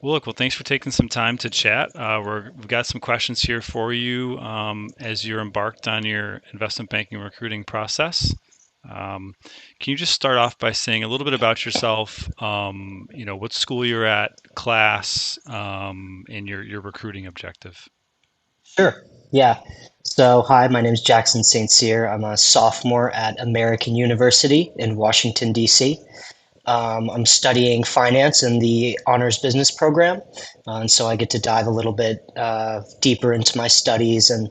Well, thanks for taking some time to chat. We've got some questions here for you as you're embarked on your investment banking recruiting process. Um, can you just start off by saying a little bit about yourself? What school you're at, class, and your recruiting objective. Sure. Yeah. So, hi, my name is Jackson St. Cyr. I'm a sophomore at American University in Washington, D.C. I'm studying finance in the honors business program. And so I get to dive a little bit deeper into my studies and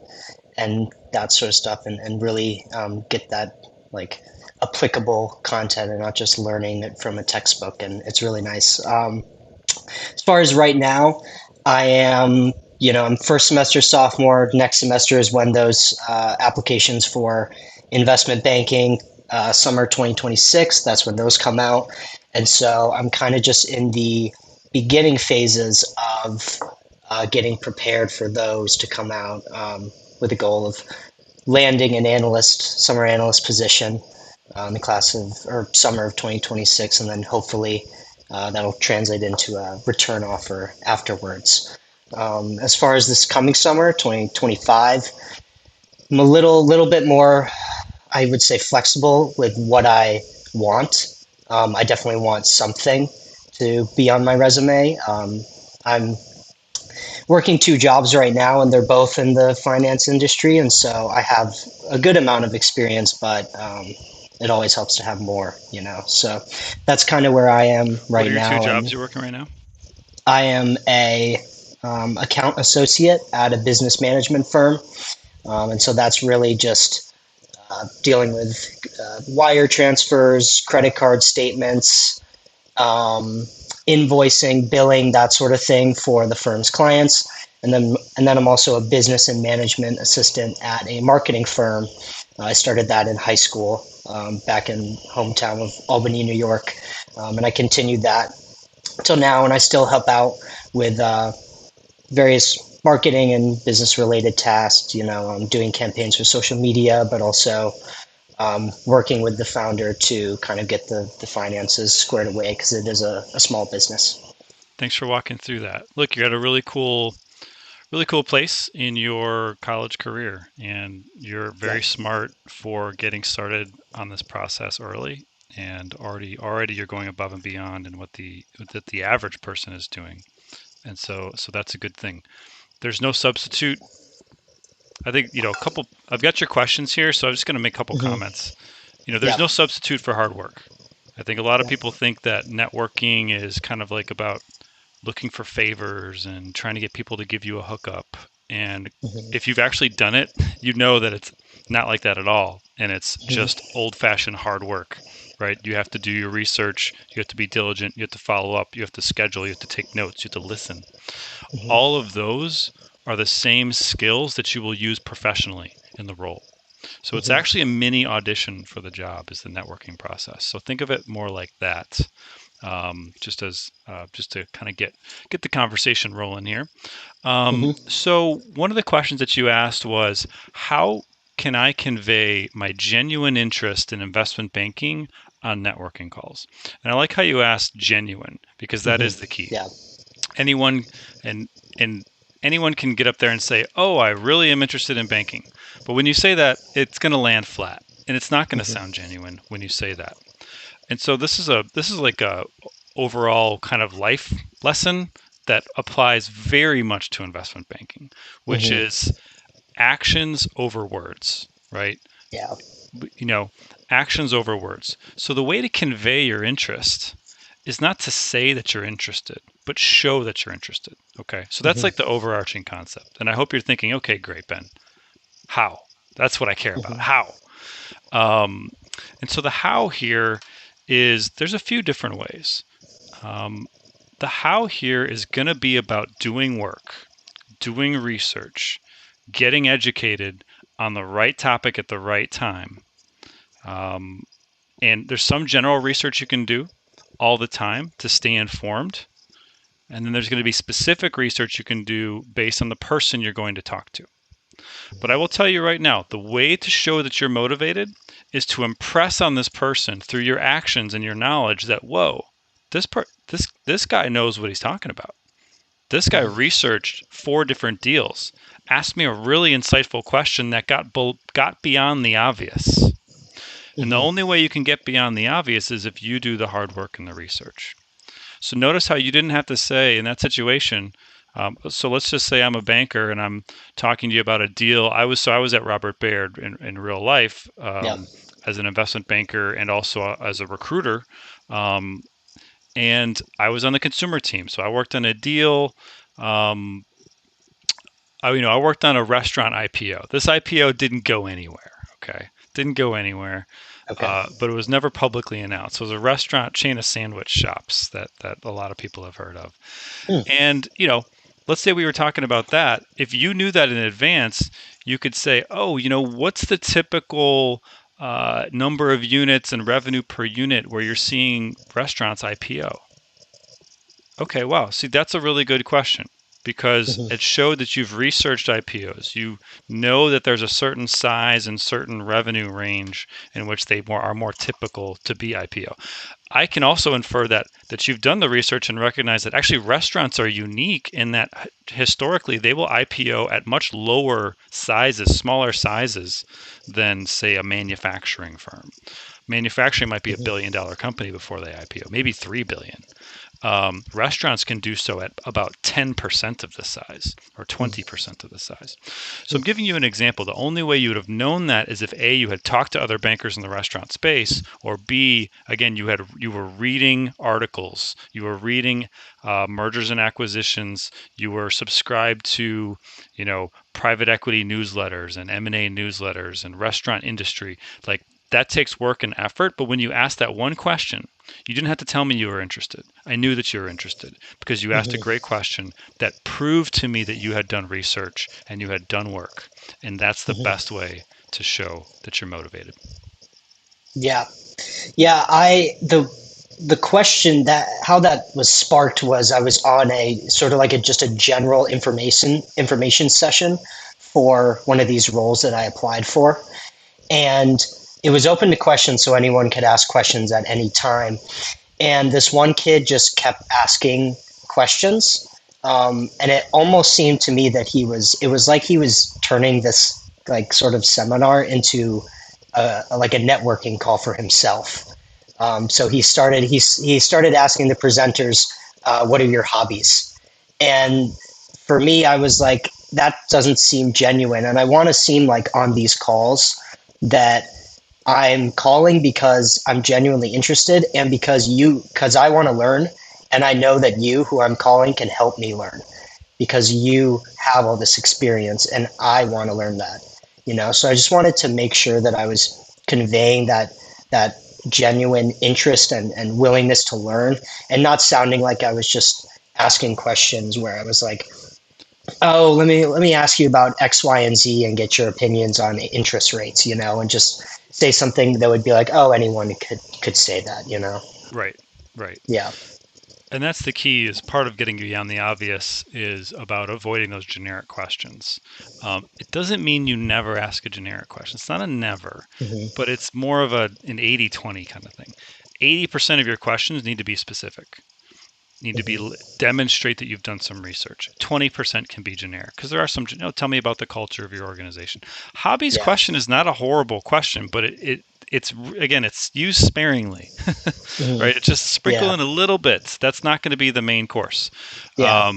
that sort of stuff and really get that like applicable content and not just learning it from a textbook. And it's really nice. As far as right now, I am, I'm first semester sophomore. Next semester is when those applications for investment banking, summer 2026, that's when those come out. And so I'm kind of just in the beginning phases of getting prepared for those to come out with the goal of landing an summer analyst position in the class of or summer of 2026, and then hopefully that'll translate into a return offer afterwards. As far as this coming summer, 2025, I'm a little bit more, I would say, flexible with what I want. I definitely want something to be on my resume. I'm working two jobs right now, and they're both in the finance industry, and so I have a good amount of experience, but it always helps to have more. So that's kind of where I am What are right your two now, jobs and you're working right now? I am a account associate at a business management firm, and so that's really just dealing with wire transfers, credit card statements, um, invoicing, billing, that sort of thing for the firm's clients. And then I'm also a business and management assistant at a marketing firm. I started that in high school back in hometown of Albany, New York, and I continued that till now. And I still help out with various marketing and business related tasks. Doing campaigns for social media, but also working with the founder to kind of get the finances squared away because it is a small business. Thanks for walking through that. Look, you're at a really cool place in your college career, and you're Yeah. very smart for getting started on this process early, and already you're going above and beyond in what the average person is doing, and so that's a good thing. There's no substitute. I think a couple. I've got your questions here, so I'm just going to make a couple Hmm. comments. There's Yeah. no substitute for hard work. I think a lot of Yeah. people think that networking is kind of like about looking for favors and trying to get people to give you a hookup. And if Hmm. you've actually done it, you know that it's not like that at all. And it's just Hmm. old fashioned hard work, right? You have to do your research, you have to be diligent, you have to follow up, you have to schedule, you have to take notes, you have to listen. All Hmm. of those are the same skills that you will use professionally in the role. So it's Hmm. actually a mini audition for the job is the networking process. So think of it more like that, just to kind of get the conversation rolling here. Hmm. So one of the questions that you asked was, how can I convey my genuine interest in investment banking on networking calls? And I like how you asked genuine because that Hmm. is the key. Yeah. Anyone and and anyone can get up there and say, "Oh, I really am interested in banking." But when you say that, it's going to land flat and it's not going to sound Hmm. genuine when you say that. And so this is like a overall kind of life lesson that applies very much to investment banking, which Hmm. is actions over words, right? Yeah. You know, actions over words. So the way to convey your interest is not to say that you're interested, but show that you're interested. Okay. So that's like Hmm. the overarching concept. And I hope you're thinking, okay, great, Ben. How? That's what I care about. Hmm. How? Um, and so the how here is there's a few different ways. Um, the how here is going to be about doing work, doing research, getting educated on the right topic at the right time. Um, and there's some general research you can do all the time to stay informed. And then there's going to be specific research you can do based on the person you're going to talk to. But I will tell you right now, the way to show that you're motivated is to impress on this person through your actions and your knowledge that whoa, this guy knows what he's talking about. This guy Mhm. researched 4 different deals, asked me a really insightful question that got beyond the obvious. And the Mhm. only way you can get beyond the obvious is if you do the hard work and the research. So notice how you didn't have to say in that situation. So let's just say I'm a banker and I'm talking to you about a deal. I was at Robert Baird in real life, Yep. as an investment banker and also as a recruiter. Um, and I was on the consumer team. So I worked on a deal. Um, I worked on a restaurant IPO. This IPO didn't go anywhere. Okay, didn't go anywhere. Okay. But it was never publicly announced. It was a restaurant chain of sandwich shops that a lot of people have heard of. Hmm. And let's say we were talking about that. If you knew that in advance, you could say, "Oh, what's the typical number of units and revenue per unit where you're seeing restaurants IPO?" Okay, wow. See, that's a really good question because Mhm. it showed that you've researched IPOs. You know that there's a certain size and certain revenue range in which they are more typical to be IPO. I can also infer that you've done the research and recognize that actually restaurants are unique in that historically they will IPO at much lower sizes, smaller sizes than say a manufacturing firm. Manufacturing might be $1 billion company before they IPO, maybe 3 billion. Restaurants can do so at about 10% of the size or Mhm. 20% of the size. So I'm giving you an example. The only way you would have known that is if A, you had talked to other bankers in the restaurant space, or B, again, you were reading articles, you were reading mergers and acquisitions, you were subscribed to, private equity newsletters and M&A newsletters and restaurant industry. Like that takes work and effort. But when you ask that one question, you didn't have to tell me you were interested. I knew that you were interested because you asked a Mhm. great question that proved to me that you had done research and you had done work. And that's the Mhm. best way to show that you're motivated. Yeah. Yeah. The question that how that was sparked was I was on a sort of like a just a general information session for one of these roles that I applied for, and it was open to questions, so anyone could ask questions at any time. And this one kid just kept asking questions, and it almost seemed to me that it was like he was turning this like sort of seminar into like a networking call for himself. So he started asking the presenters, "What are your hobbies?" And for me, I was like, that doesn't seem genuine, and I want to seem like on these calls that I'm calling because I'm genuinely interested and because I want to learn. And I know that you, who I'm calling, can help me learn because you have all this experience and I want to learn that, So I just wanted to make sure that I was conveying that genuine interest and willingness to learn and not sounding like I was just asking questions where I was like, oh, let me ask you about X, Y, and Z and get your opinions on interest rates, and just say something that would be like, oh, anyone could say that. Right, right. Yeah. And that's the key is part of getting beyond the obvious is about avoiding those generic questions. It doesn't mean you never ask a generic question. It's not a never, Hmm. but it's more of an 80-20 kind of thing. 80% of your questions need to be specific. Need to be Hmm. demonstrate that you've done some research. 20% can be generic because there are some, tell me about the culture of your organization. Hobbies Yeah. question is not a horrible question, but it's again, it's used sparingly, Hmm. right? It's just sprinkle Yeah. in a little bit. That's not going to be the main course. Yeah.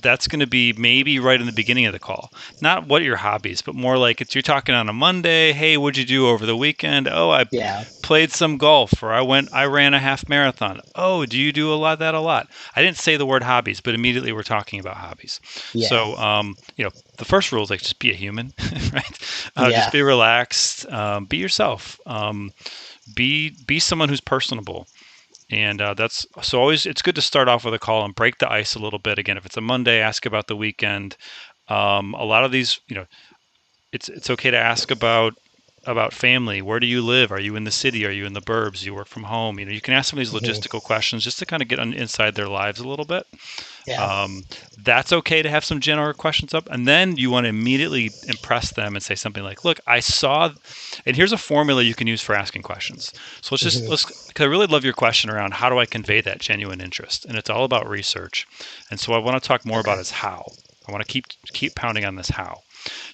That's going to be maybe right in the beginning of the call. Not what your hobbies, but more like it's you're talking on a Monday. Hey, what'd you do over the weekend? Oh, I Yeah. played some golf, or I ran a half marathon. Oh, do you do a lot? I didn't say the word hobbies, but immediately we're talking about hobbies. Yeah. So, the first rule is like just be a human, right? Just Yeah. be relaxed, be yourself, be someone who's personable. And that's so always it's good to start off with a call and break the ice a little bit. Again, if it's a Monday, ask about the weekend. A lot of these, it's okay to ask about about family. Where do you live? Are you in the city? Are you in the burbs? Do you work from home? You can ask some of these Hmm. logistical questions just to kind of get inside their lives a little bit. Yeah. Um, that's okay to have some general questions up, and then you want to immediately impress them and say something like, "Look, I saw," and here's a formula you can use for asking questions. So Hmm. because I really love your question around how do I convey that genuine interest, and it's all about research, and so I want to talk more Okay. about is how. I want to keep pounding on this how.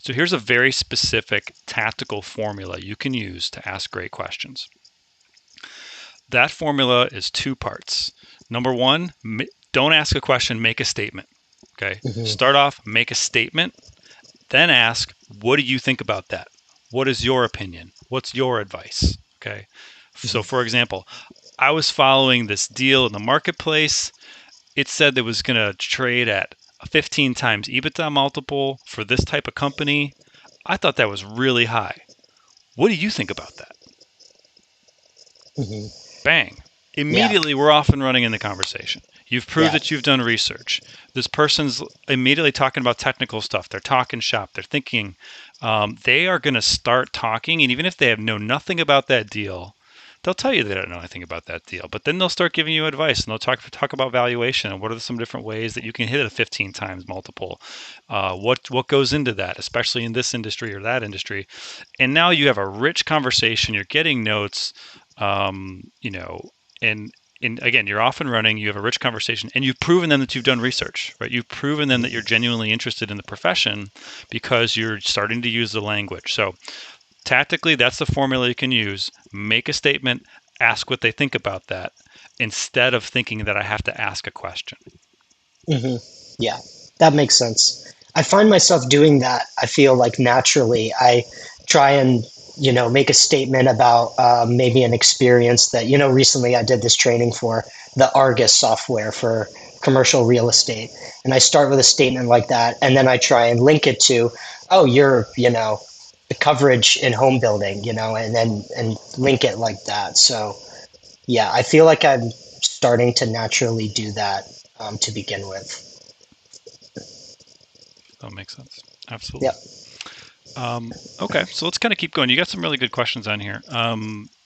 So here's a very specific tactical formula you can use to ask great questions. That formula is two parts. Number one, don't ask a question, make a statement. Okay. Hmm. Start off, make a statement, then ask, what do you think about that? What is your opinion? What's your advice? Okay. So, Hmm. for example, I was following this deal in the marketplace. It said it was going to trade at a 15 times EBITDA multiple for this type of company. I thought that was really high. What do you think about that? Hmm. Bang. Yeah. Immediately, we're off and running in the conversation. You've proved Yeah. that you've done research. This person's immediately talking about technical stuff. They're talking shop. They're thinking. They are going to start talking, and even if they have know nothing about that deal, they'll tell you they don't know anything about that deal. But then they'll start giving you advice, and they'll talk about valuation and what are some different ways that you can hit a 15 times multiple. What goes into that, especially in this industry or that industry, and now you have a rich conversation. You're getting notes, you know, and again, you're off and running. You have a rich conversation, and you've proven them that you've done research, right? You've proven them that you're genuinely interested in the profession because you're starting to use the language. So tactically, that's the formula you can use. Make a statement, ask what they think about that, instead of thinking that I have to ask a question. Hmm. Yeah, that makes sense. I find myself doing that. I feel like naturally I try and, make a statement about maybe an experience that, recently I did this training for the Argus software for commercial real estate. And I start with a statement like that. And then I try and link it to, oh, you're, the coverage in home building, and link it like that. So, yeah, I feel like I'm starting to naturally do that to begin with. That makes sense. Absolutely. Yep. Okay, so let's kind of keep going. You got some really good questions on here. All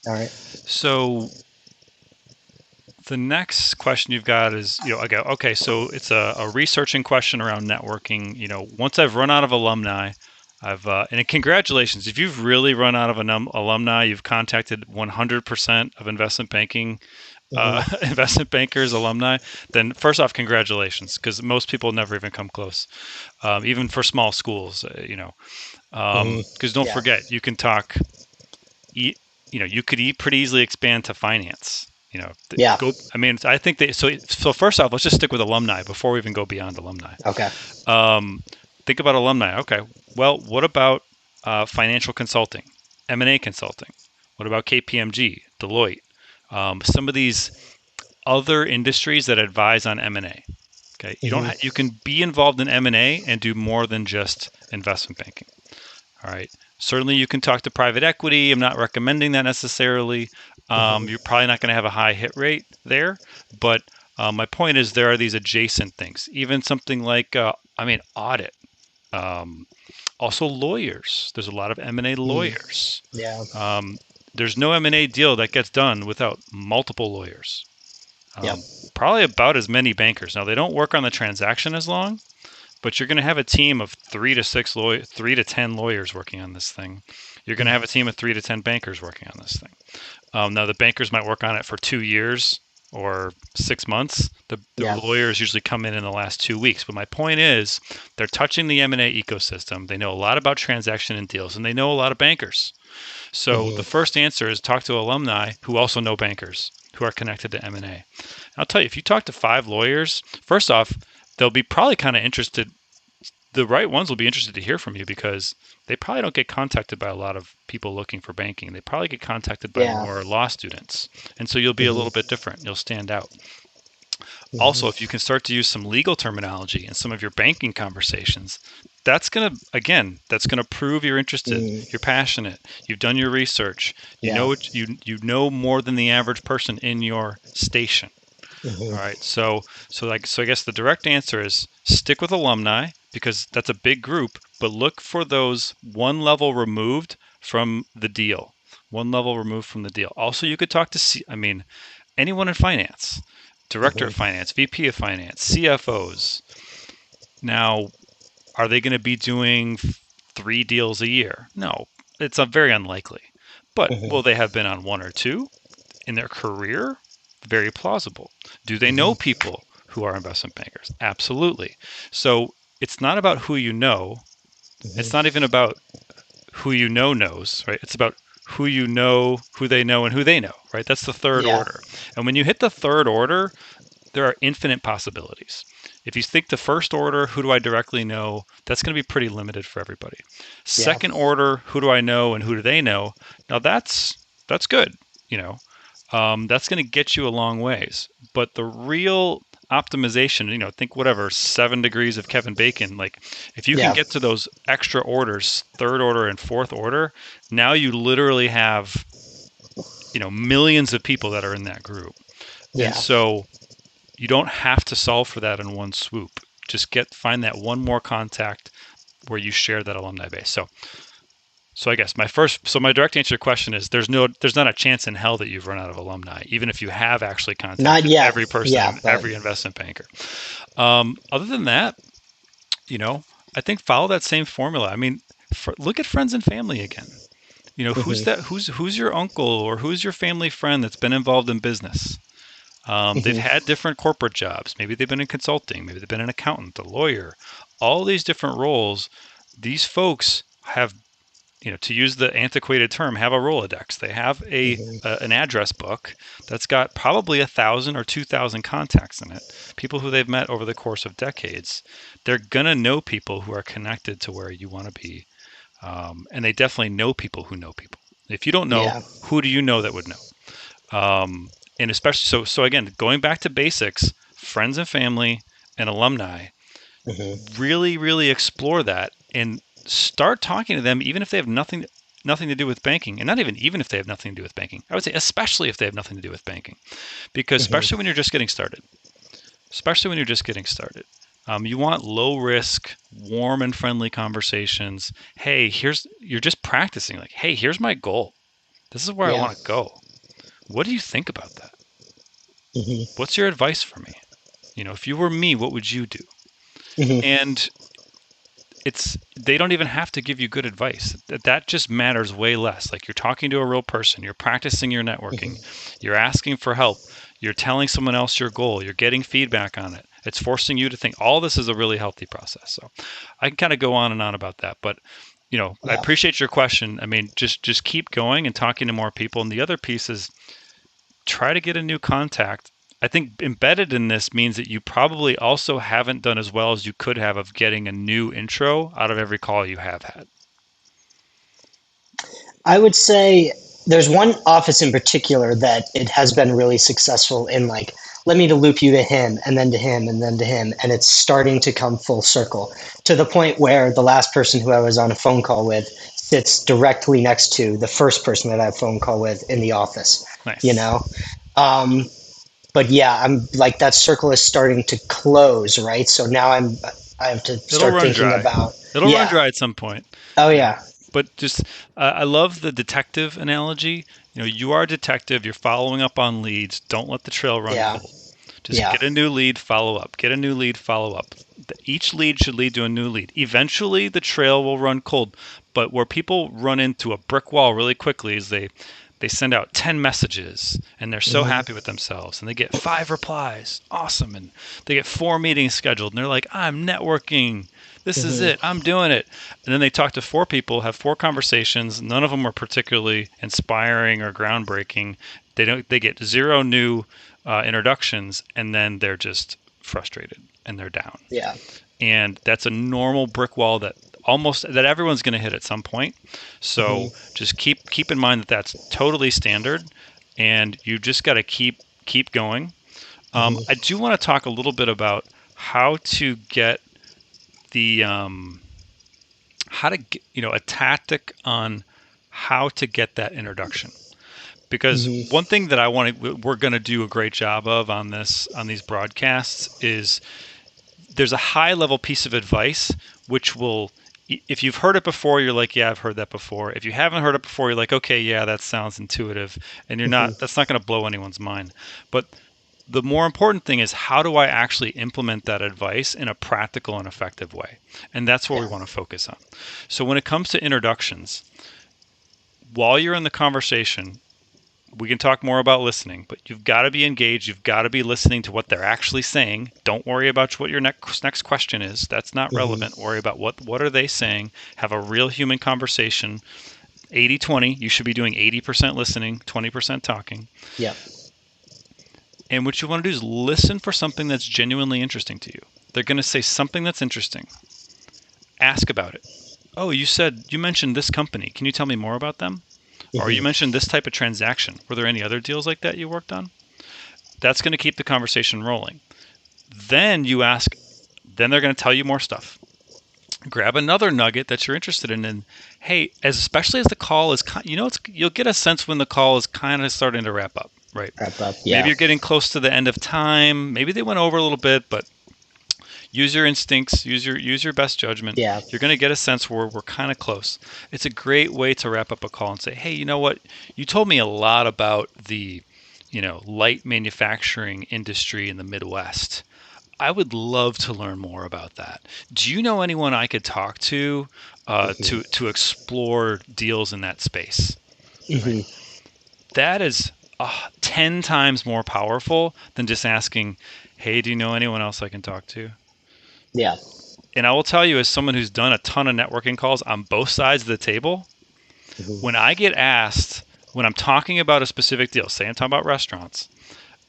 right. So the next question you've got is, I go, okay, so it's a researching question around networking. Once I've run out of alumni, and congratulations, if you've really run out of alumni, you've contacted 100% of investment banking, Hmm. investment bankers, alumni, then first off, congratulations, because most people never even come close, even for small schools, Hmm. because don't Yeah. forget, you can talk e- you could pretty easily expand to finance. Yeah. Go. I mean, I think that. So first off, let's just stick with alumni before we even go beyond alumni. Okay. Um, think about alumni. Okay. Well, what about financial consulting, M&A consulting? What about KPMG, Deloitte? Some of these other industries that advise on M&A. Okay. You don't. Hmm. You can be involved in M&A and do more than just investment banking. All right. Certainly, you can talk to private equity. I'm not recommending that necessarily. Hmm. You're probably not going to have a high hit rate there. But my point is, there are these adjacent things. Even something like, audit. Um, Also, lawyers. There's a lot of M&A Mm. lawyers. Yeah. Um, there's no M&A deal that gets done without multiple lawyers. Yep. Probably about as many bankers. Now, they don't work on the transaction as long, but you're going to have a team of 3 to 10 lawyers working on this thing. You're going to have a team of 3 to 10 bankers working on this thing. Now the bankers might work on it for 2 years or 6 months. The Yeah. lawyers usually come in the last 2 weeks. But my point is, they're touching the M&A ecosystem. They know a lot about transaction and deals, and they know a lot of bankers. So Hmm. the first answer is talk to alumni who also know bankers who are connected to M&A. I'll tell you, if you talk to 5 lawyers, first off, they'll be probably kind of interested. The right ones will be interested to hear from you because they probably don't get contacted by a lot of people looking for banking. They probably get contacted by Yeah. more law students. And so you'll be a Hmm. little bit different. You'll stand out. Also, if Hmm. you can start to use some legal terminology in some of your banking conversations, that's going to prove you're interested, Mm. you're passionate, you've done your research, Yeah. you know more than the average person in your station. All Hmm. right. So I guess the direct answer is stick with alumni because that's a big group, but look for those one level removed from the deal, one level removed from the deal. Also, you could talk to, anyone in finance, director of Hmm. finance, VP of finance, CFOs. Now, are they going to be doing 3 deals a year? No, it's very unlikely. But will Hmm. they have been on one or two in their career? Very plausible. Do they know Hmm. people who are investment bankers? Absolutely. So it's not about who you know. It's not Hmm. even about who you know knows, right? It's about who you know, who they know, and who they know, right? That's the third Yeah. order. And when you hit the third order, there are infinite possibilities. If you think the first order, who do I directly know? That's going to be pretty limited for everybody. Yeah. Second order, who do I know and who do they know? Now that's good. You know, that's going to get you a long ways. But the real optimization, think whatever 7 degrees of Kevin Bacon. Like if you can Yeah. get to those extra orders, third order and fourth order, now you literally have millions of people that are in that group, and Yeah. so you don't have to solve for that in one swoop. Just find that one more contact where you share that alumni base. So I guess my direct answer to your question is there's not a chance in hell that you've run out of alumni, even if you have actually Not contacted yet. every person Yeah, and but. every investment banker. Other than that, you know, I think follow that same formula. Look at friends and family again. Who's Hmm. that? Who's your uncle or who's your family friend that's been involved in business? They've Hmm. had different corporate jobs. Maybe they've been in consulting. Maybe they've been an accountant, a lawyer. All these different roles. These folks have, to use the antiquated term, have a Rolodex. They have Hmm. an address book that's got probably 1,000 or 2,000 contacts in it. People who they've met over the course of decades. They're gonna know people who are connected to where you want to be, and they definitely know people who know people. If you don't know, Yeah. who do you know that would know? And especially so again, going back to basics, friends and family and alumni, Hmm. really really explore that and start talking to them, even if they have nothing to do with banking, and not even if they have nothing to do with banking. I would say especially if they have nothing to do with banking, because especially Hmm. when you're just getting started, you want low risk, warm and friendly conversations. Hey, you're just practicing, like, hey, here's my goal, this is where I Yeah. want to go, what do you think about that, Hmm. what's your advice for me? If you were me, what would you do? Hmm. And they don't even have to give you good advice. That just matters way less. Like, you're talking to a real person, you're practicing your networking, Hmm. you're asking for help, you're telling someone else your goal, you're getting feedback on it. It's forcing you to think. All this is a really healthy process. So I can kind of go on and on about that, but I Yeah. appreciate your question. Just keep going and talking to more people. And the other piece is try to get a new contact. I think embedded in this means that you probably also haven't done as well as you could have of getting a new intro out of every call you have had. I would say there's one office in particular that it has been really successful in, like, let me to loop you to him and then to him and then to him. And it's starting to come full circle to the point where the last person who I was on a phone call with sits directly next to the first person that I had a phone call with in the office, you Nice. know? Um, but yeah, I'm like, that circle is starting to close, right? So now I have to It'll start run thinking dry. about, It'll run yeah. dry at some point. Oh You know, yeah. but just I love the detective analogy. You are a detective. You're following up on leads. Don't let the trail run Yeah. cold. Just Yeah. get a new lead, follow up. Get a new lead, follow up. Each lead should lead to a new lead. Eventually, the trail will run cold. But where people run into a brick wall really quickly is they send out 10 messages and they're so Hmm. happy with themselves and they get 5 replies. Awesome. And they get 4 meetings scheduled and they're like, I'm networking. This is it. Hmm. I'm doing it. And then they talk to 4 people, have 4 conversations. None of them are particularly inspiring or groundbreaking. They get 0 new introductions, and then they're just frustrated and they're down. Yeah. And that's a normal brick wall that everyone's going to hit at some point. So Hmm. just keep in mind that that's totally standard, and you just got to keep going. I Hmm. do want to talk a little bit about how to get the how to get, a tactic on how to get that introduction, because Hmm. one thing that we're going to do a great job of on these broadcasts is there's a high level piece of advice which will if you've heard it before, you're like, yeah, I've heard that before. If you haven't heard it before, you're like, okay, yeah, that sounds intuitive, and that's not going to blow anyone's mind. But the more important thing is, how do I actually implement that advice in a practical and effective way? And that's what we Yeah. want to focus on. So when it comes to introductions, while you're in the conversation, we can talk more about listening, but you've got to be engaged. You've got to be listening to what they're actually saying. Don't worry about what your next question is. That's not relevant. Worry about what are they saying. Have a real human conversation. 80-20. You should be doing 80% listening, 20% talking. Yeah. And what you want to do is listen for something that's genuinely interesting to you. They're going to say something that's interesting. Ask about it. Oh, you mentioned this company. Can you tell me more about them? Or you mentioned this type of transaction. Were there any other deals like that you worked on? That's going to keep the conversation rolling. Then you ask, then they're going to tell you more stuff. Grab another nugget that you're interested in, and hey, especially as the call is, you'll get a sense when the call is kind of starting to wrap up, right? Wrap up. Yeah. Maybe you're getting close to the end of time. Maybe they went over a little bit, but use your instincts, use your best judgment. Yeah. You're going to get a sense where we're kind of close. It's a great way to wrap up a call and say, hey, you know what? You told me a lot about the, light manufacturing industry in the Midwest. I would love to learn more about that. Do you know anyone I could talk to to explore deals in that space? Right? That is 10 times more powerful than just asking, hey, do you know anyone else I can talk to? Yeah. And I will tell you, as someone who's done a ton of networking calls on both sides of the table, when I get asked, when I'm talking about a specific deal, say I'm talking about restaurants,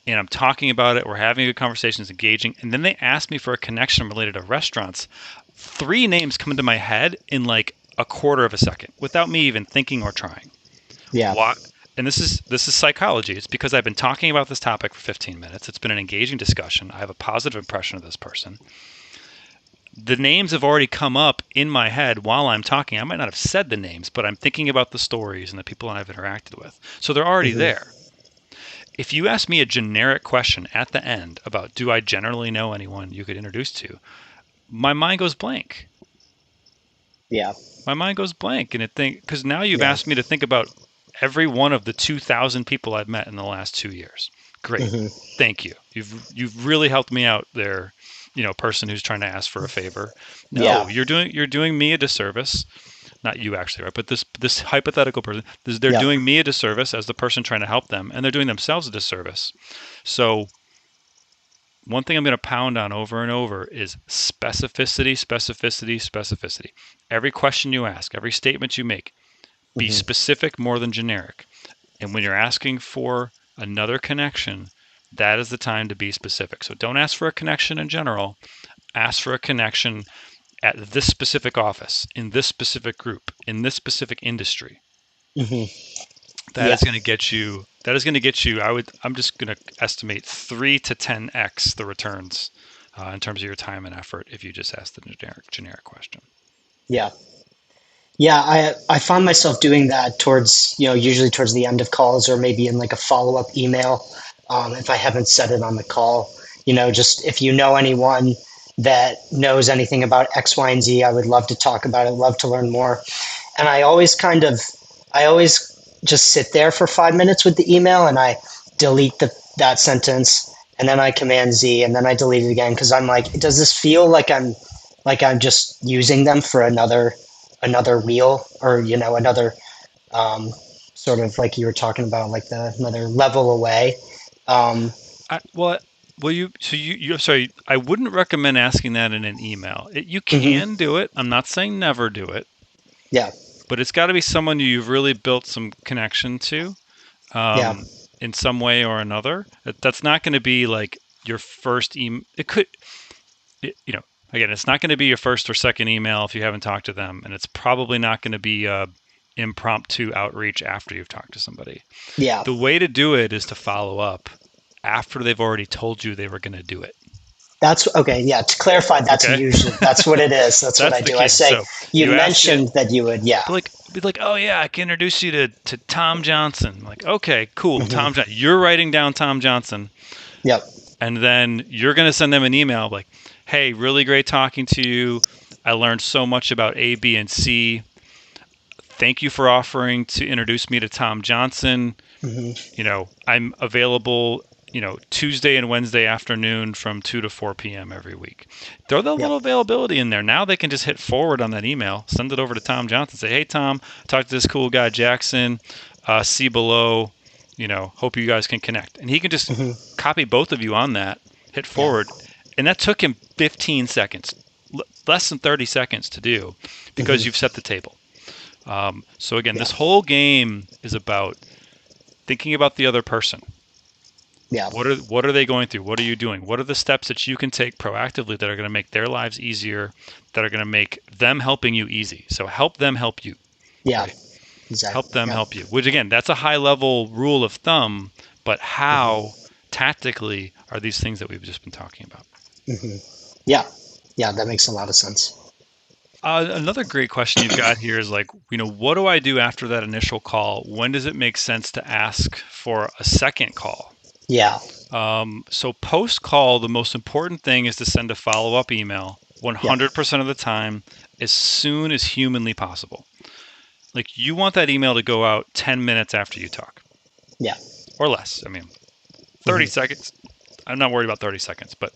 and I'm talking about it, we're having a good conversation, it's engaging, and then they ask me for a connection related to restaurants, 3 names come into my head in like a quarter of a second without me even thinking or trying. Yeah. Why? And this is psychology. It's because I've been talking about this topic for 15 minutes. It's been an engaging discussion. I have a positive impression of this person. The names have already come up in my head while I'm talking. I might not have said the names, but I'm thinking about the stories and the people I've interacted with. So they're already there. If you ask me a generic question at the end about, do I generally know anyone you could introduce to, my mind goes blank. Yeah. My mind goes blank, and because now you've asked me to think about every one of the 2,000 people I've met in the last 2 years. Great. Thank you. You've really helped me out there, person who's trying to ask for a favor. No, you're doing me a disservice. Not you actually, right? But this hypothetical person, they're doing me a disservice as the person trying to help them, and they're doing themselves a disservice. So one thing I'm going to pound on over and over is specificity, specificity, specificity. Every question you ask, every statement you make, be specific more than generic. And when you're asking for another connection, that is the time to be specific. So don't ask for a connection in general. Ask for a connection at this specific office, in this specific group, in this specific industry. That is going to get you. I'm just going to estimate 3 to 10x the returns in terms of your time and effort if you just ask the generic question. Yeah. Yeah, I find myself doing that towards, usually towards the end of calls or maybe in like a follow-up email, if I haven't said it on the call. Just if you know anyone that knows anything about X, Y, and Z, I would love to talk about it, love to learn more. And I always just sit there for 5 minutes with the email and I delete that sentence and then I Command Z and then I delete it again because I'm like, does this feel like I'm just using them for another reel or another sort of like you were talking about like another level away. Sorry, I wouldn't recommend asking that in an email. You can do it. I'm not saying never do it. Yeah. But it's got to be someone you've really built some connection to in some way or another. That's not going to be like your first email. Again, it's not going to be your first or second email if you haven't talked to them. And it's probably not going to be impromptu outreach after you've talked to somebody. Yeah. The way to do it is to follow up after they've already told you they were going to do it. That's okay. Yeah. To clarify, that's usually, that's what it is. That's what I do. I say, so you mentioned that you would, be like, oh yeah, I can introduce you to Tom Johnson. Like, okay, cool. Tom Johnson. You're writing down Tom Johnson. Yep. And then you're going to send them an email like, hey, really great talking to you. I learned so much about A, B, and C. Thank you for offering to introduce me to Tom Johnson. Hmm. I'm available, Tuesday and Wednesday afternoon from 2 to 4 p.m. every week. Throw that Yep. little availability in there. Now they can just hit forward on that email, send it over to Tom Johnson, say, hey, Tom, talk to this cool guy, Jackson, see below, hope you guys can connect. And he can just Hmm. copy both of you on that, hit Yeah. forward. And that took him 15 seconds, less than 30 seconds to do because you've Hmm. set the table. So again, Yeah. this whole game is about thinking about the other person. Yeah. What are they going through? What are you doing? What are the steps that you can take proactively that are going to make their lives easier, that are going to make them helping you easy? So help them help you, Yeah. right? Help Exactly. them Yeah. help you. Which again, that's a high level rule of thumb, but how Hmm. tactically are these things that we've just been talking about? Hmm. Yeah. Yeah. That makes a lot of sense. Another great question you've got here is like, what do I do after that initial call? When does it make sense to ask for a second call? Yeah. So post call, the most important thing is to send a follow up email Yep. 100% of the time, as soon as humanly possible. Like you want that email to go out 10 minutes after you talk Yeah. or less. I mean, 30 Hmm. seconds. I'm not worried about 30 seconds, but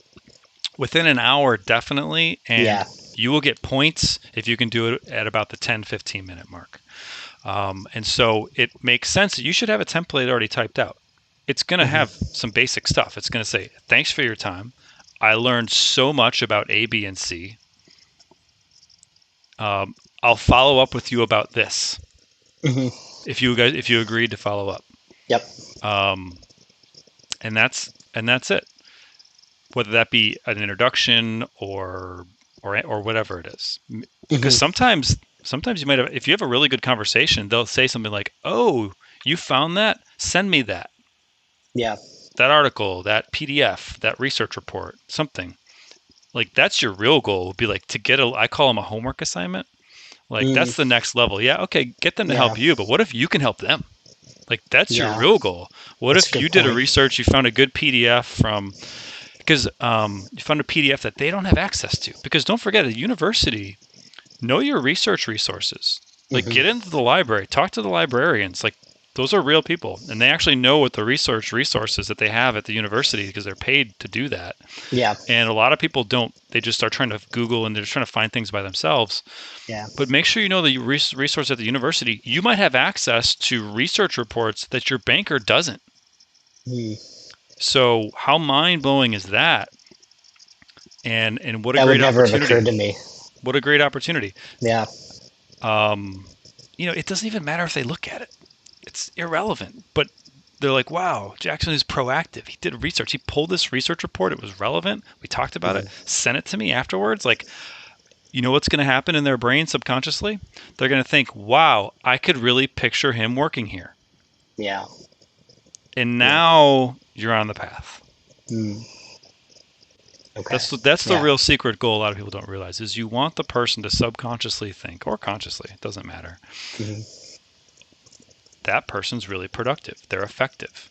within an hour, definitely. And Yeah. you will get points if you can do it at about the 10-15 minute mark. And so it makes sense that you should have a template already typed out. It's going to have Hmm. some basic stuff. It's going to say, thanks for your time. I learned so much about A, B, and C. I'll follow up with you about this Hmm. if you agreed to follow up. Yep. Um, and that's it. Whether that be an introduction or whatever it is, because Hmm. sometimes you might have, if you have a really good conversation, they'll say something like, "Oh, you found that? Send me Yeah. that article, that PDF, that research report, something." Like that's your real goal would be like to get I call them a homework assignment. Like Mm. that's the next level. Yeah, okay, get them to Yeah. help you, but what if you can help them? Like that's your Yeah. real goal. What That's a if you good did a point. research, you found a good PDF from because you found a PDF that they don't have access to. Because don't forget, at university, know your research resources. Like get Hmm. into the library, talk to the librarians. Like those are real people, and they actually know what the research resources that they have at the university because they're paid to do that. Yeah. And a lot of people don't. They just start trying to Google and they're just trying to find things by themselves. Yeah. But make sure you know the resource at the university. You might have access to research reports that your banker doesn't. Mm. So how mind blowing is that? And what a That would great never have opportunity! occurred to me. What a great opportunity! Yeah. Um, it doesn't even matter if they look at it; it's irrelevant. But they're like, "Wow, Jackson is proactive. He did research. He pulled this research report. It was relevant. We talked about it. Hmm. Sent it to me afterwards." Like, what's going to happen in their brain subconsciously? They're going to think, "Wow, I could really picture him working here." Yeah. And Yeah. now you're on the path. Mm. Okay. That's the Yeah. real secret goal a lot of people don't realize is you want the person to subconsciously think or consciously, it doesn't matter. Hmm. That person's really productive. They're effective.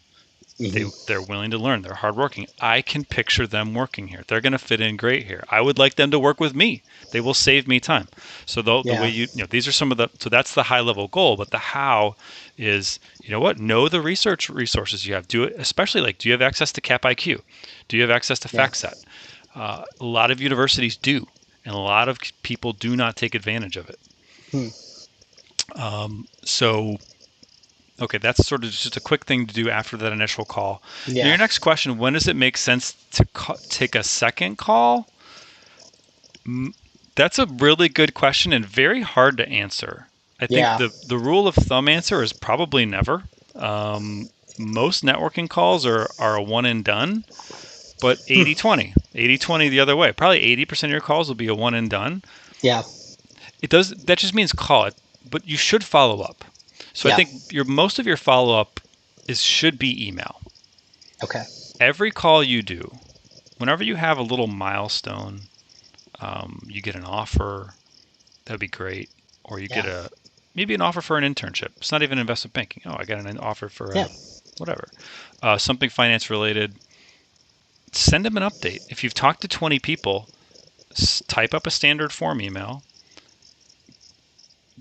Hmm. They're willing to learn. They're hardworking. I can picture them working here. They're going to fit in great here. I would like them to work with me. They will save me time. So the way Yeah. these are some of the so that's the high level goal, but the how is, know the research resources you have. Do it, especially like, do you have access to CapIQ? Do you have access to Yeah. FactSet? A lot of universities do, and a lot of people do not take advantage of it. Hmm. So okay, that's sort of just a quick thing to do after that initial call. Yeah. Your next question, when does it make sense to take a second call? That's a really good question and very hard to answer. I think Yeah. the rule of thumb answer is probably never. Most networking calls are a one and done, but Hmm. 80-20, 80-20 the other way. Probably 80% of your calls will be a one and done. Yeah. That just means call it, but you should follow up. So I Yeah. think most of your follow up should be email. Okay. Every call you do, whenever you have a little milestone, you get an offer, that'd be great. Or you get Yeah. maybe an offer for an internship. It's not even investment banking. Oh, I got an offer for Yeah. a whatever, something finance related. Send them an update. If you've talked to 20 people, type up a standard form email,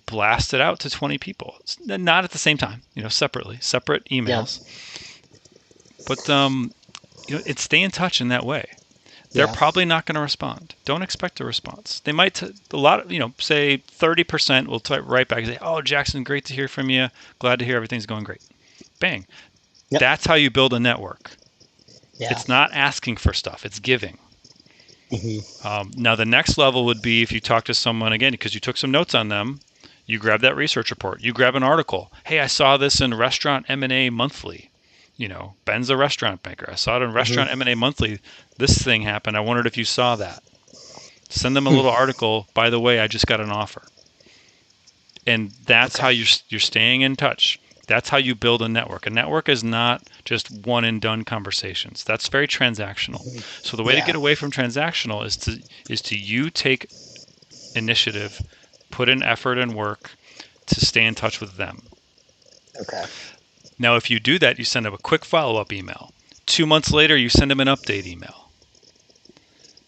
blast it out to 20 people. Not at the same time, separately, separate Yeah. emails. But it's stay in touch in that way. They're Yeah. probably not going to respond. Don't expect a response. They might, a lot of, say 30% will type right back and say, "Oh, Jackson, great to hear from you. Glad to hear everything's going great." Bang. Yep. That's how you build a network. Yeah. It's not asking for stuff, it's giving. Hmm. Now, the next level would be if you talk to someone, again, because you took some notes on them, you grab that research report, you grab an article. Hey, I saw this in Restaurant M&A Monthly. Ben's a restaurant banker. I saw it in Hmm. Restaurant M&A Monthly. This thing happened. I wondered if you saw that. Send them a little article. By the way, I just got an offer. And that's Okay. how you're staying in touch. That's how you build a network. A network is not just one and done conversations. That's very transactional. Hmm. So the way to Yeah. get away from transactional is to you take initiative, put in effort and work to stay in touch with them. Okay. Now, if you do that, you send them a quick follow-up email. 2 months later, you send them an update email.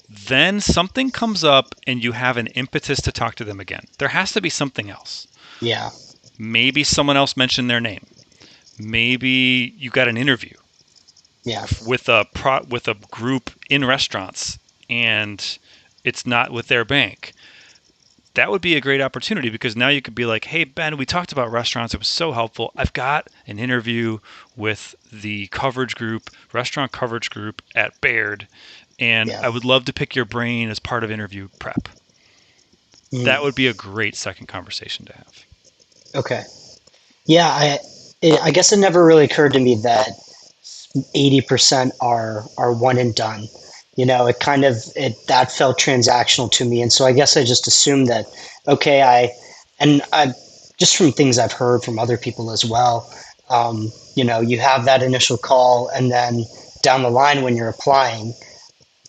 Then something comes up and you have an impetus to talk to them again. There has to be something else. Yeah. Maybe someone else mentioned their name. Maybe you got an interview Yeah. with with a group in restaurants and it's not with their bank. That would be a great opportunity because now you could be like, "Hey Ben, we talked about restaurants. It was so helpful. I've got an interview with the restaurant coverage group at Baird, and Yeah. I would love to pick your brain as part of interview prep." That Mm. would be a great second conversation to have. Okay. Yeah. I guess it never really occurred to me that 80% are one and done. It kind of that felt transactional to me, and so I guess I just assumed that okay, I just from things I've heard from other people as well. You have that initial call, and then down the line when you're applying,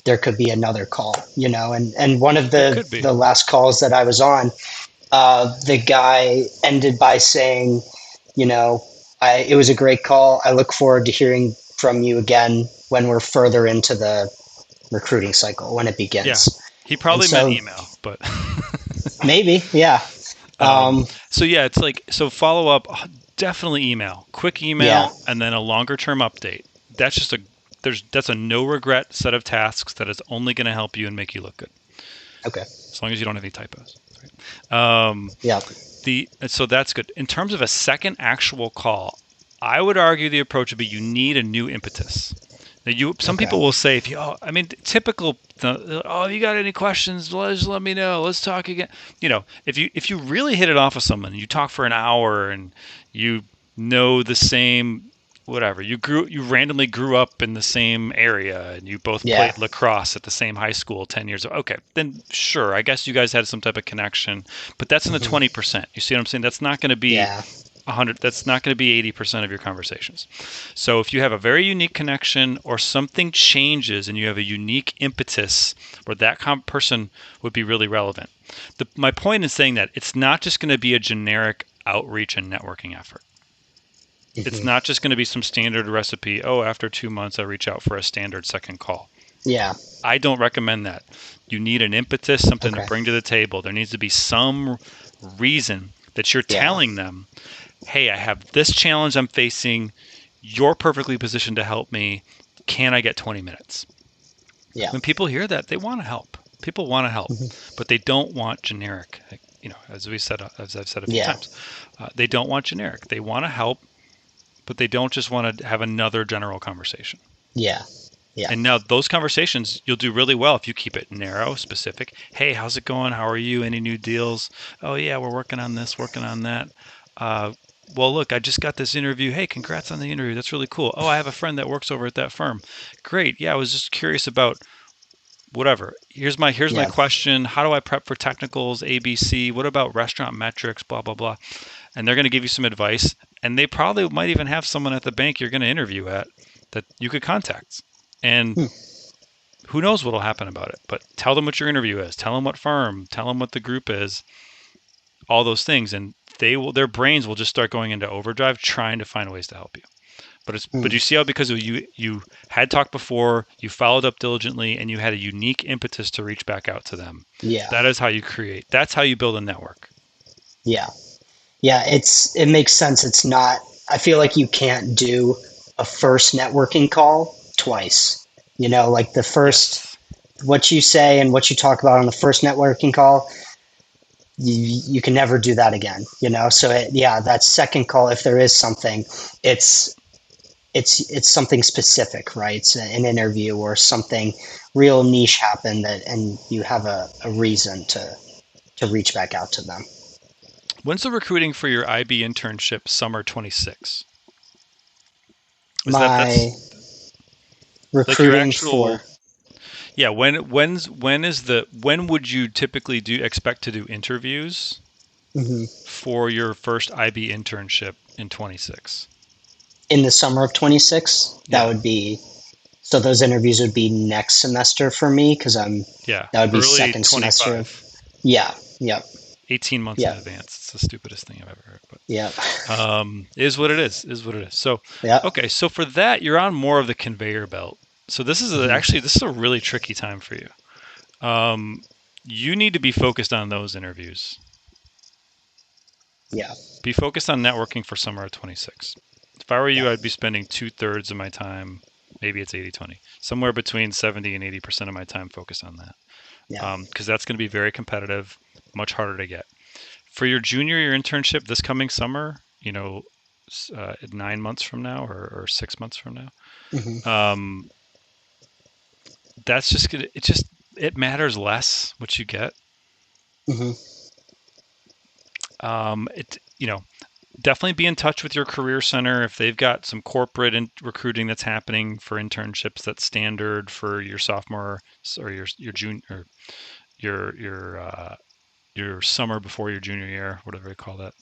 there could be another call. And one of There the could be. the last calls that I was on, the guy ended by saying, you know, it was a great call. I look forward to hearing from you again when we're further into the recruiting cycle, when it Yeah. begins. He And probably meant so email, but maybe, yeah. um, Um, so yeah, it's like so follow up, definitely email, quick yeah. email, and then a longer term update. That's just a that's a no regret set of tasks that is only going to help you and make you look good, Okay. as long as you don't have any typos. Right? Yeah. So that's good. In terms of a second actual call, I would argue the approach would be you need a new impetus. Now some Okay. people will say, if you, oh, I mean, typical, oh, you got any questions? Just let me know. Let's talk again. If you really hit it off with someone, you talk for an hour, and you know the same, whatever. You randomly grew up in the same area, and you both Yeah. played lacrosse at the same high school 10 years ago. Okay, then sure, I guess you guys had some type of connection, but that's in the Hmm. 20%. You see what I'm saying? That's not going to be Yeah. 100. That's not going to be 80% of your conversations. So if you have a very unique connection or something changes and you have a unique impetus where that person would be really relevant. My point in saying that it's not just going to be a generic outreach and networking effort. It's Hmm. not just going to be some standard recipe. Oh, after 2 months, I reach out for a standard second call. Yeah. I don't recommend that. You need an impetus, something to Okay. bring to the table. There needs to be some reason that you're Yeah. telling them, "Hey, I have this challenge I'm facing. You're perfectly positioned to help me. Can I get 20 minutes?" Yeah. When people hear that, they want to help. People want to help, Hmm. but they don't want generic. As I've said a few Yeah. times, they don't want generic. They want to help, but they don't just want to have another general conversation. Yeah. Yeah. And now those conversations, you'll do really well if you keep it narrow, specific. "Hey, how's it going? How are you? Any new deals?" "Oh yeah, we're working on this, working on that." Uh, well, look, I just got this interview. Hey, congrats on the interview. That's really cool. Oh, I have a friend that works over at that firm. Great. Yeah, I was just curious about whatever. Here's my Yeah. question. How do I prep for technicals? ABC. What about restaurant metrics? Blah blah blah. And they're going to give you some advice. And they probably might even have someone at the bank you're going to interview at that you could contact. And Hmm. who knows what'll happen about it? But tell them what your interview is. Tell them what firm. Tell them what the group is. All those things, and their brains will just start going into overdrive trying to find ways to help you. But you see how because you had talked before, you followed up diligently, and you had a unique impetus to reach back out to them. Yeah. That is how you create. That's how you build a network. Yeah. Yeah. It makes sense. It's not, I feel like you can't do a first networking call twice. Like the first, Yes. what you say and what you talk about on the first networking call, you can never do that again. So yeah, that second call, if there is something, it's it's something specific, right? It's an interview or something real niche happened and you have a reason to reach back out to them. When's the recruiting for your IB internship summer 26? Is that's My like your recruiting for actual yeah, when would you typically do expect to do interviews mhm, for your first IB internship in 26? in the summer of 26, that Yeah. would be, so those interviews would be next semester for me because Yeah. that would be Early second semester of, 25. yeah, yep, 18 months in yep, advance. It's the stupidest thing I've ever heard, but yep, is what it is. Is what it is. So, yep, okay, so for that, you're on more of the conveyor belt. So hmm, actually this is a really tricky time for you. Um, you need to be focused on those interviews. yeah, Be focused on networking for summer of 26. If I were yeah, you, I'd be spending 2/3 of my time, maybe it's 80/20, somewhere between 70 and 80% of my time focused on that. yeah, Because that's going to be very competitive, much harder to get. For your junior year internship this coming summer, 9 months from now or 6 months from now, hmm, um, that's just gonna. It matters less what you get. hmm, It definitely be in touch with your career center if they've got some corporate recruiting that's happening for internships that's standard for your sophomore or your junior or your summer before your junior year, whatever you call that.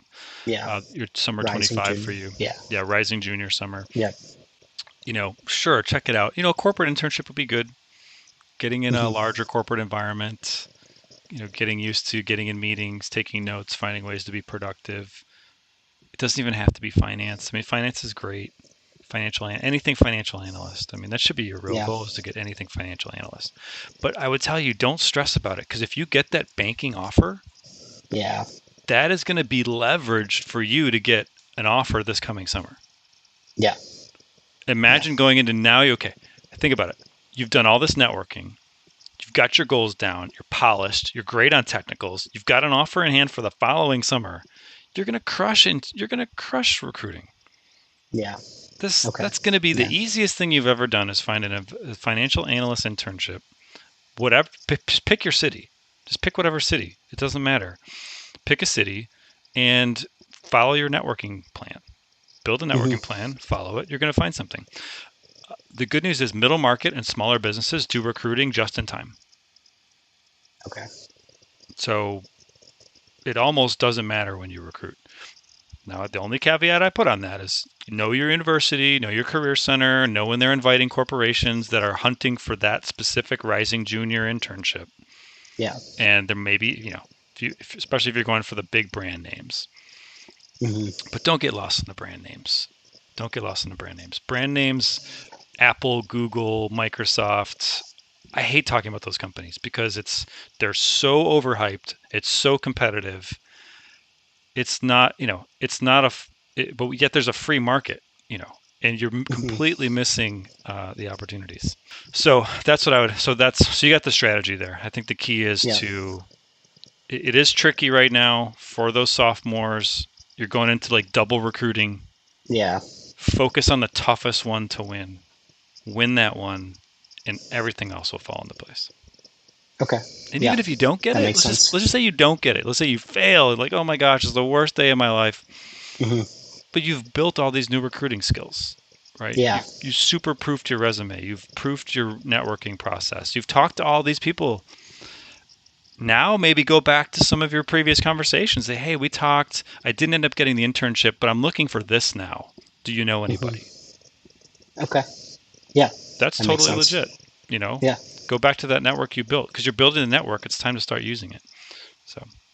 yeah, Your summer rising 25 for junior, you. yeah, Yeah, rising junior summer. yep, Sure, check it out. A corporate internship would be good. Getting in a hmm, larger corporate environment, getting used to getting in meetings, taking notes, finding ways to be productive. It doesn't even have to be finance. I mean, finance is great. Anything financial analyst. I mean, that should be your real yeah, goal is to get anything financial analyst. But I would tell you, don't stress about it because if you get that banking offer, yeah, that is going to be leveraged for you to get an offer this coming summer. yeah, yeah, Imagine going into now. Okay, think about it. You've done all this networking. You've got your goals down. You're polished. You're great on technicals. You've got an offer in hand for the following summer. You're going to crush recruiting. yeah, okay, That's going to be the yeah, easiest thing you've ever done is finding a financial analyst internship. Whatever, pick your city. Just pick whatever city. It doesn't matter. Pick a city and follow your networking plan. Build a hmm, networking plan, follow it. You're going to find something. The good news is middle market and smaller businesses do recruiting just in time. okay, So it almost doesn't matter when you recruit. Now, the only caveat I put on that is know your university, know your career center, know when they're inviting corporations that are hunting for that specific rising junior internship. yeah, And there may be, especially if you're going for the big brand names. hmm, But don't get lost in the brand names. Don't get lost in the brand names. Brand names, Apple, Google, Microsoft. I hate talking about those companies because they're so overhyped. It's so competitive. It's not, it's not but yet there's a free market, and you're hmm, completely missing the opportunities. So that's what I would. So you got the strategy there. I think the key is yeah, it is tricky right now for those sophomores. You're going into like double recruiting. yeah, Focus on the toughest one to win. Win that one, and everything else will fall into place. okay, And yeah, even if you don't get that it, makes let's just sense. say you don't get it. Let's say you fail. Like, oh my gosh, it's the worst day of my life. Hmm, But you've built all these new recruiting skills, right? yeah, You super proofed your resume. You've proofed your networking process. You've talked to all these people. Now maybe go back to some of your previous conversations. Say, hey, we talked. I didn't end up getting the internship, but I'm looking for this now. Do you know hmm, anybody? okay, yeah, That's that makes totally sense. legit. You know, Yeah, go back to that network you built because you're building a network. It's time to start using it. So.